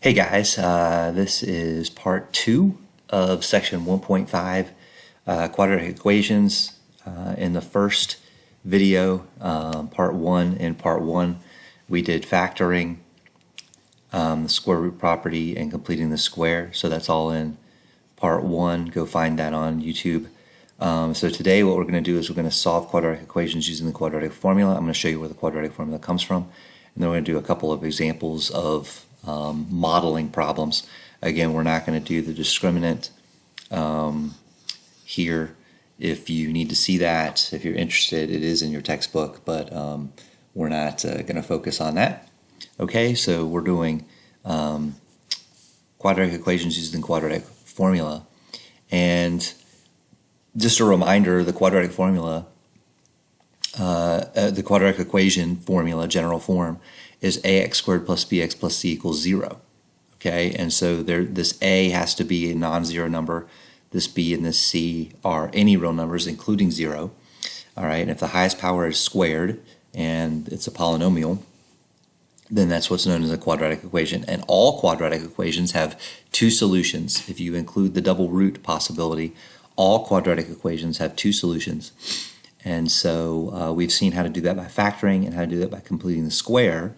Hey guys, this is part 2 of section 1.5 quadratic equations. In the first video, part 1, in part 1 we did factoring, the square root property, and completing the square. So that's all in part 1. Go find that on YouTube. So today what we're going to do is we're going to solve quadratic equations using the quadratic formula. I'm going to show you where the quadratic formula comes from, and then we're going to do a couple of examples of modeling problems. Again, we're not going to do the discriminant here. If you need to see that, if you're interested, it is in your textbook, but we're not going to focus on that. Okay, so we're doing quadratic equations using the quadratic formula. And just a reminder, the quadratic formula, the quadratic equation formula, general form, is ax squared plus bx plus c equals 0. Okay, and so this a has to be a non-zero number. This b and this c are any real numbers, including 0. All right, and if the highest power is squared and it's a polynomial, then that's what's known as a quadratic equation. And all quadratic equations have two solutions. If you include the double root possibility, all quadratic equations have two solutions. And so we've seen how to do that by factoring and how to do that by completing the square.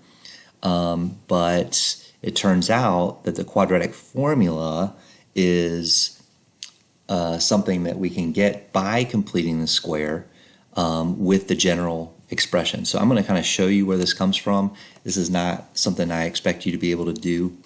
But it turns out that the quadratic formula is something that we can get by completing the square with the general expression. So I'm going to kind of show you where this comes from. This is not something I expect you to be able to do.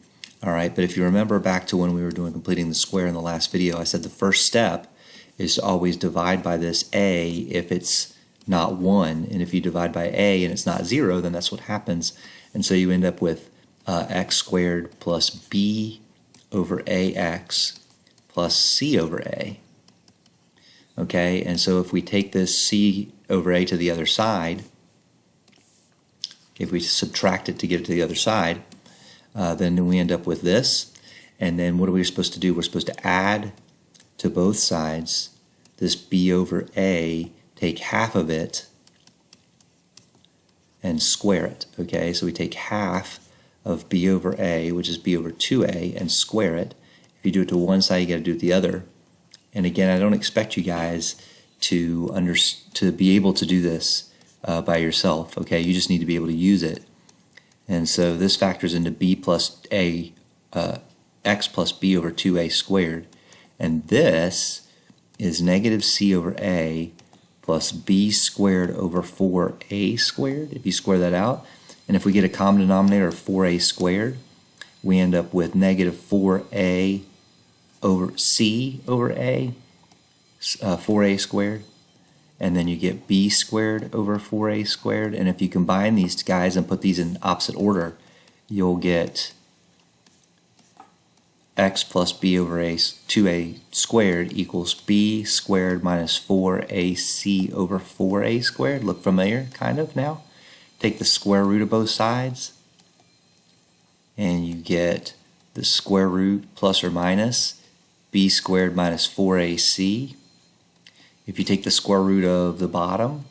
All right, but if you remember back to when we were doing completing the square in the last video, I said the first step is to always divide by this a if it's not 1, and if you divide by a and it's not 0, then that's what happens. And so you end up with x squared plus b over ax plus c over a. Okay, and so if we take this c over a to the other side, if we subtract it to get it to the other side, then we end up with this. And then what are we supposed to do? We're supposed to add to both sides this b over a, take half of it, and square it. Okay, so we take half of b over a, which is b over 2a, and square it. If you do it to one side, you got to do it the other. And again, I don't expect you guys to be able to do this by yourself. Okay, you just need to be able to use it. And so this factors into b plus a, x plus b over 2a squared. And this is negative c over a plus b squared over 4a squared, if you square that out. And if we get a common denominator of 4a squared, we end up with negative 4a over c over a, 4a squared. And then you get b squared over 4a squared. And if you combine these guys and put these in opposite order, you'll get x plus b over 2a squared equals b squared minus 4ac over 4a squared. Look familiar, kind of, now? Take the square root of both sides, and you get the square root plus or minus b squared minus 4ac. If you take the square root of the bottom,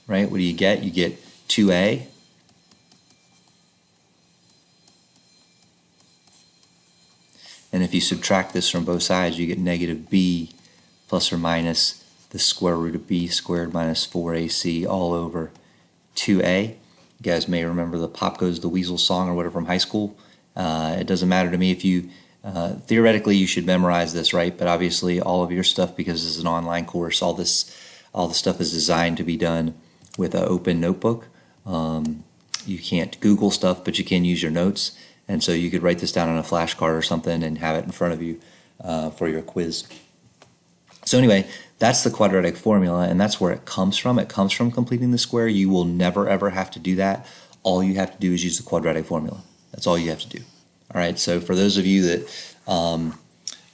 right, what do you get? You get 2a. And if you subtract this from both sides, you get negative b plus or minus the square root of b squared minus 4ac all over 2a. You guys may remember the Pop Goes the Weasel song or whatever from high school. It doesn't matter to me if you, theoretically you should memorize this, right? But obviously all of your stuff, because this is an online course, all the stuff is designed to be done with an open notebook. You can't Google stuff, but you can use your notes. And so you could write this down on a flashcard or something and have it in front of you for your quiz. So anyway, that's the quadratic formula, and that's where it comes from. It comes from completing the square. You will never ever have to do that. All you have to do is use the quadratic formula. That's all you have to do. All right, so for those of you that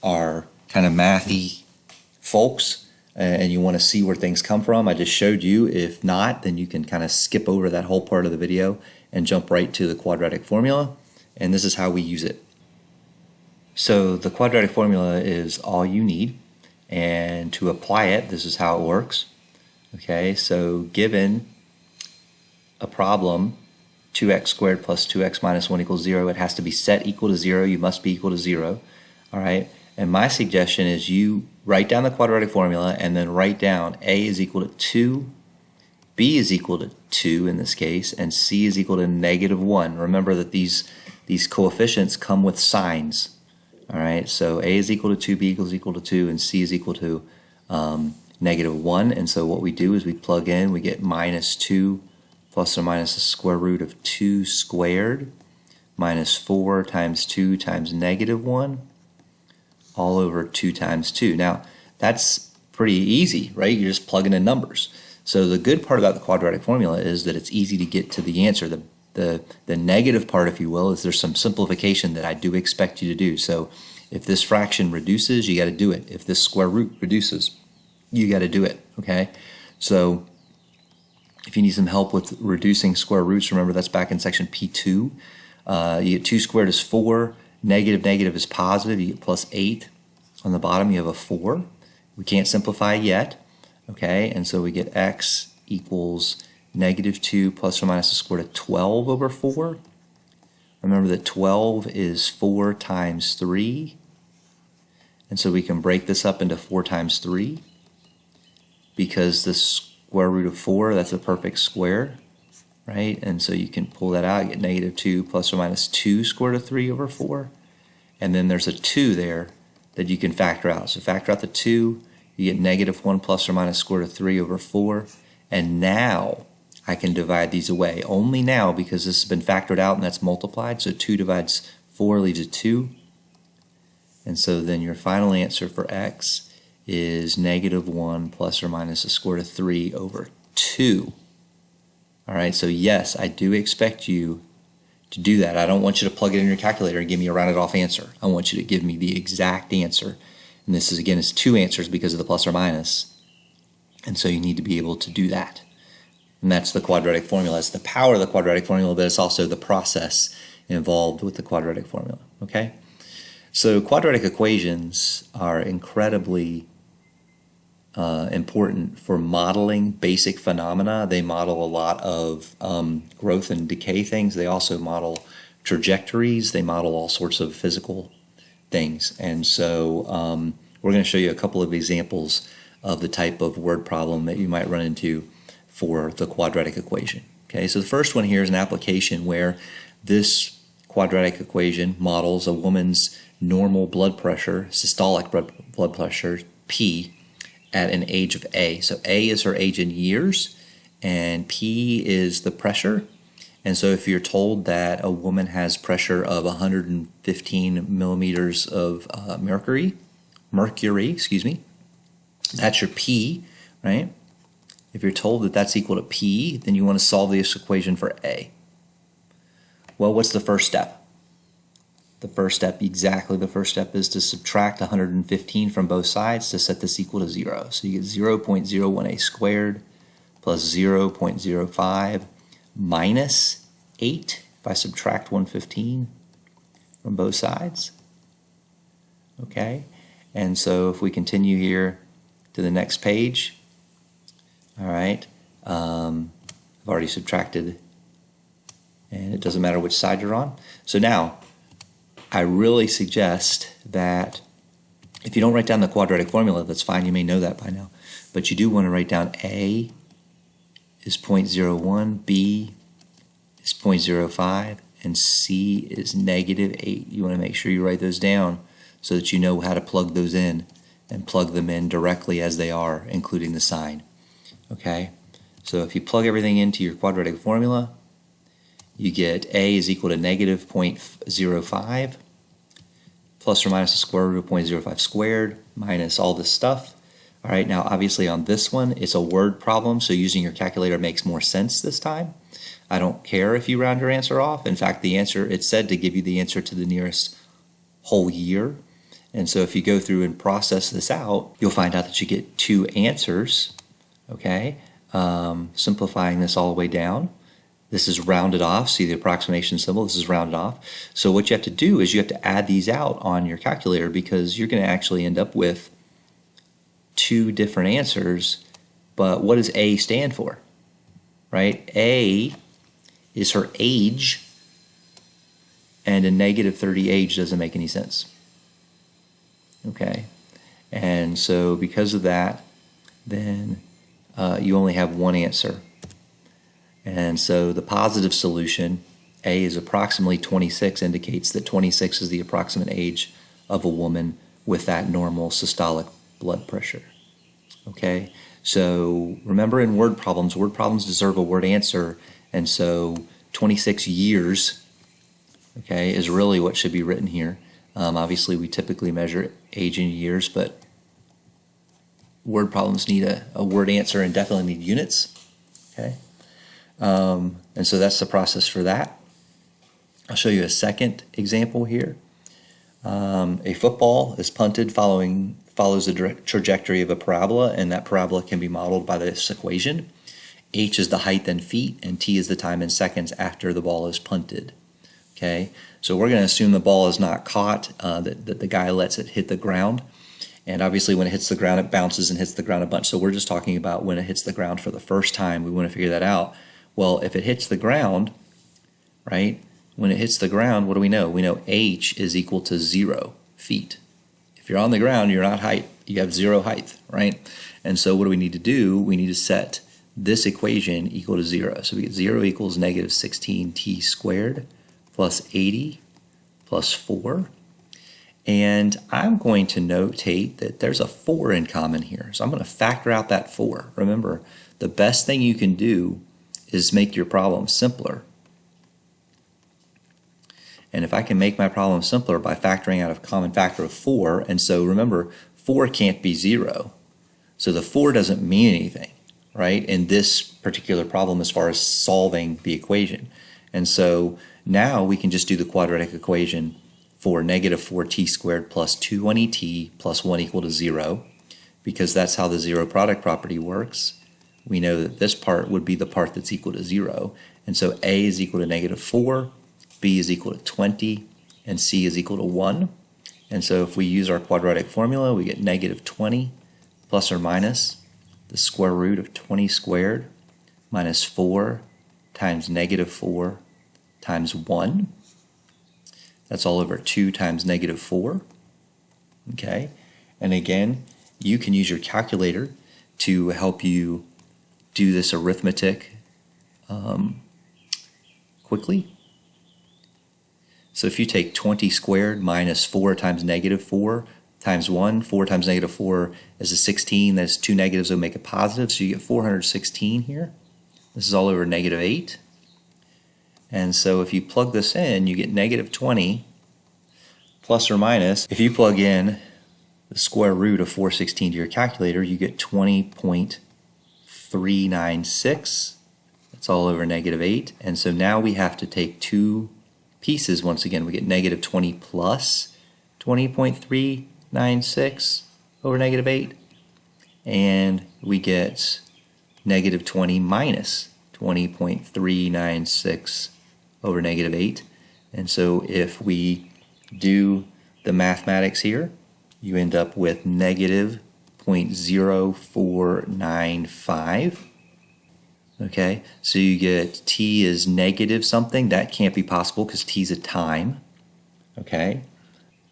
are kind of mathy folks and you want to see where things come from, I just showed you. If not, then you can kind of skip over that whole part of the video and jump right to the quadratic formula. And this is how we use it. So the quadratic formula is all you need, and to apply it, this is how it works. Okay, so given a problem 2x squared plus 2x minus 1 equals 0. It has to be set equal to 0. You must be equal to 0. All right. And my suggestion is you write down the quadratic formula and then write down a is equal to 2, b is equal to 2 in this case, and c is equal to -1. Remember that these coefficients come with signs. All right. So a is equal to 2, b equals equal to 2, and c is equal to -1. And so what we do is we plug in, we get -2 plus or minus the square root of 2 squared minus 4 times 2 times -1 all over 2 times 2. Now that's pretty easy, right? You're just plugging in numbers. So the good part about the quadratic formula is that it's easy to get to the answer. The negative part, if you will, is there's some simplification that I do expect you to do. So if this fraction reduces, you got to do it. If this square root reduces, you got to do it, okay? So if you need some help with reducing square roots, remember that's back in section P2. You get 2 squared is 4, negative is positive, you get plus 8. On the bottom you have a 4. We can't simplify yet, okay? And so we get x equals -2 plus or minus the square root of 12 over 4. Remember that 12 is 4 times 3. And so we can break this up into 4 times 3 because the square root of 4, that's a perfect square, right? And so you can pull that out, get -2 plus or minus 2 square root of 3 over 4. And then there's a 2 there that you can factor out. So factor out the 2, you get -1 plus or minus square root of 3 over 4. And now I can divide these away. Only now because this has been factored out and that's multiplied. So 2 divides 4 leaves a 2. And so then your final answer for x is -1 plus or minus the square root of 3 over 2. All right, so yes, I do expect you to do that. I don't want you to plug it in your calculator and give me a rounded off answer. I want you to give me the exact answer. And this is, again, is 2 answers because of the plus or minus. And so you need to be able to do that. And that's the quadratic formula. It's the power of the quadratic formula, but it's also the process involved with the quadratic formula, okay? So quadratic equations are incredibly important for modeling basic phenomena. They model a lot of growth and decay things. They also model trajectories. They model all sorts of physical things. And so we're going to show you a couple of examples of the type of word problem that you might run into for the quadratic equation. Okay, so the first one here is an application where this quadratic equation models a woman's normal blood pressure, systolic blood pressure, P, at an age of A. So A is her age in years, and P is the pressure. And so if you're told that a woman has pressure of 115 millimeters of mercury, that's your P, right? If you're told that that's equal to P, then you want to solve this equation for A. Well, what's the first step? The first step is to subtract 115 from both sides to set this equal to 0. So you get 0.01a squared plus 0.05 minus 8 if I subtract 115 from both sides. Okay, and so if we continue here to the next page, all right, I've already subtracted, and it doesn't matter which side you're on. So now, I really suggest that if you don't write down the quadratic formula, that's fine, you may know that by now, but you do want to write down A is 0.01, B is 0.05, and C is -8. You want to make sure you write those down so that you know how to plug those in and plug them in directly as they are, including the sign. Okay, so if you plug everything into your quadratic formula, you get A is equal to -0.05 plus or minus the square root of 0.05 squared minus all this stuff. All right, now obviously on this one, it's a word problem, so using your calculator makes more sense this time. I don't care if you round your answer off. In fact, the answer, it's said to give you the answer to the nearest whole year. And so if you go through and process this out, you'll find out that you get 2 answers, okay? Simplifying this all the way down. This is rounded off. See the approximation symbol? This is rounded off. So what you have to do is you have to add these out on your calculator because you're going to actually end up with 2 different answers. But what does A stand for? Right? A is her age, and a negative 30 age doesn't make any sense. Okay, and so because of that, then you only have one answer. And so the positive solution, A is approximately 26, indicates that 26 is the approximate age of a woman with that normal systolic blood pressure. Okay, so remember in word problems deserve a word answer, and so 26 years, okay, is really what should be written here. Obviously, we typically measure age in years, but word problems need a word answer and definitely need units. Okay, and so that's the process for that. I'll show you a second example here. A football is punted follows the trajectory of a parabola, and that parabola can be modeled by this equation. H is the height in feet, and T is the time in seconds after the ball is punted. Okay, so we're going to assume the ball is not caught, that the guy lets it hit the ground. And obviously when it hits the ground, it bounces and hits the ground a bunch. So we're just talking about when it hits the ground for the first time. We want to figure that out. Well, if it hits the ground, right, when it hits the ground, what do we know? We know H is equal to 0 feet. If you're on the ground, you're not height. You have 0 height, right? And so what do we need to do? We need to set this equation equal to 0. So we get 0 equals negative 16t squared plus 80 plus 4. And I'm going to notate that there's a 4 in common here. So I'm going to factor out that 4. Remember, the best thing you can do is make your problem simpler. And if I can make my problem simpler by factoring out a common factor of 4, and so remember, 4 can't be 0. So the 4 doesn't mean anything, right, in this particular problem as far as solving the equation. And so now we can just do the quadratic equation for negative 4t squared plus 220t plus 1 equal to 0, because that's how the zero product property works. We know that this part would be the part that's equal to 0. And so A is equal to negative 4, B is equal to 20, and C is equal to 1. And so if we use our quadratic formula, we get negative 20 plus or minus the square root of 20 squared minus 4 times negative 4 times 1. That's all over 2 times negative 4. Okay, and again, you can use your calculator to help you do this arithmetic quickly. So if you take 20 squared minus 4 times negative 4 times 1, 4 times negative 4 is a 16. That's 2 negatives that make a positive, so you get 416 here. This is all over negative 8. And so if you plug this in, you get negative 20 plus or minus. If you plug in the square root of 416 to your calculator, you get 20.396. That's all over negative 8. And so now we have to take two pieces. Once again, we get negative 20 plus 20.396 over negative 8. And we get negative 20 minus 20.396 over negative 8. And so if we do the mathematics here, you end up with negative 0.0495. Okay, so you get t is negative something. That can't be possible because t is a time. Okay,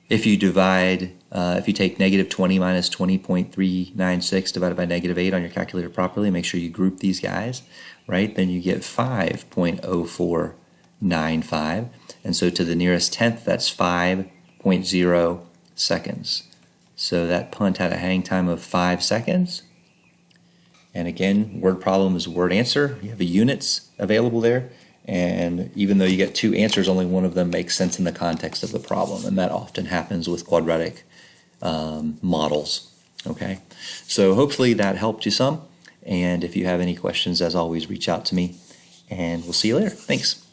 if you divide, if you take negative 20 minus 20.396 divided by negative 8 on your calculator properly, make sure you group these guys, right? Then you get 5.0495. And so to the nearest tenth, that's 5.0 seconds. So that punt had a hang time of 5 seconds. And again, word problem is word answer. You have the units available there. And even though you get two answers, only one of them makes sense in the context of the problem. And that often happens with quadratic models. Okay, so hopefully that helped you some. And if you have any questions, as always, reach out to me. And we'll see you later. Thanks.